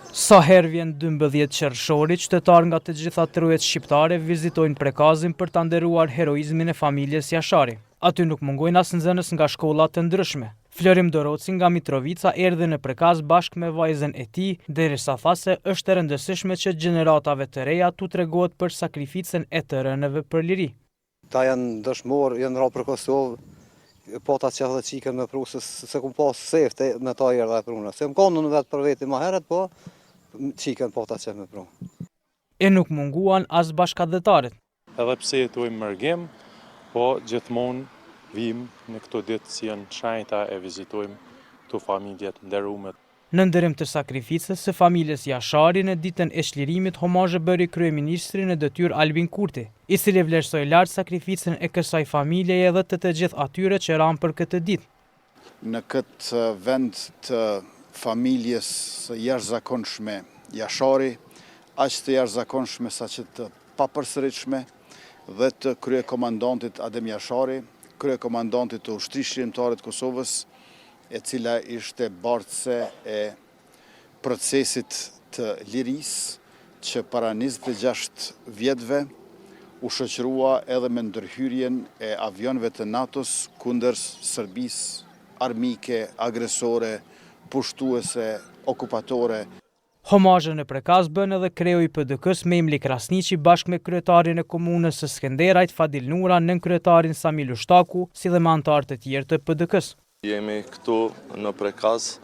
Sa herë vjen 12 qershori, qytetarë nga të gjitha trojet shqiptare vizitojnë Prekazin për ta nderuar heroizmin e familjes Jashari. Aty nuk mungojnë as nxënës nga shkolla të ndryshme. Florim Doroci nga Mitrovica erdhi në Prekaz bashkë me vajzën e tij, derisa tha se është e rëndësishme që gjeneratave të reja t'u tregohet për sakrificën e të rënëve për liri. Ta janë dëshmorë, janë ra për Kosovë, po ta që dhe qikën me pru, se ku pas sefte me ta erdha e pruna. Se më konë në vetë për veti ma heret, po qikën po ta që me pru. E nuk munguan as bashkëdhetarit. Edhe pse jetojmë mërgim, po gjithmonë vim në këto ditë si janë shenjta e vizitojmë këto familjet nderuar. Në ndërim të sakrificës së familjes Jashari në ditën e çlirimit, homazhe bëri kryeministri në detyrë Albin Kurti, i cili vlerësoi lart sakrificën e kësaj familjeje dhe të gjithë atyre që ranë për këtë ditë. Në këtë vend të familjes së jashtëzakonshme Jashari, aq të jashtëzakonshme sa që të papërsëritshme, dhe të kryekomandantit Adem Jashari, kryekomandantit të ushtrisë shërimtare të Kosovës, e cila ishte bartëse e procesit të lirisë që para 26 vjetëve u shoqërua edhe me ndërhyrjen e avionëve të NATO-s kundër Serbisë armike, agresore, pushtuese, okupatore. Homazhe në Prekaz bën edhe kreu i PDK-s Memli Krasniqi bashkë me kryetarin e komunës së Skenderajt Fadil Nura, nënkryetarin Samil Ushtaku, si dhe me anëtarë të tjerë të PDK-s. Jemi këtu në Prekaz,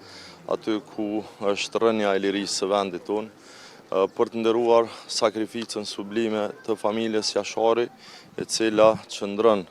aty ku është rënja e lirisë së vendit tonë, për të nderuar sakrificën sublime të familjes Jashari, e cila qëndron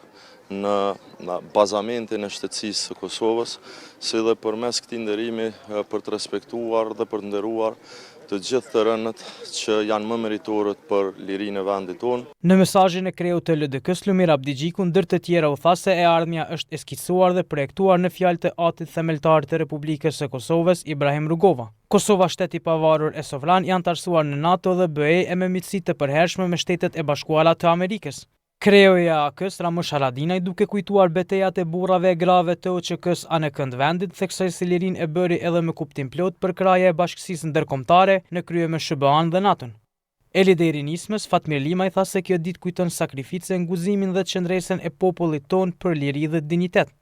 në bazamentin e shtetësisë së Kosovës, si dhe përmes këtij nderimi për të respektuar dhe për të nderuar të gjithë të rënët që janë më meritorët për lirinë e vendit tonë. Në mesazhin e kreut të LDK-s Lumir Abdigjiku, ndër të tjera u tha se e ardhmja është eskisuar dhe projektuar në fjalë të atit themeltar të Republikës së Kosovës, Ibrahim Rugova. Kosova, shtet i pavarur e sovran, janë anëtarësuar në NATO dhe BE e me miqësi të përhershme me Shtetet e Bashkuara të Amerikës. Kreu i AK-s Ramush Haradinaj, duke kujtuar betejat e burrave e grave të OÇK-s anë kënd vendit, theksoi se lirinë e bëri edhe me kuptim plot për kraja e bashkësisë ndërkombëtare në krye me SBA-n dhe NATO-n. Lideri i nismës Fatmir Limaj tha se kjo ditë kujton sakrificën, nguzimin dhe çëndresën e popullit ton për liri dhe dinjitet.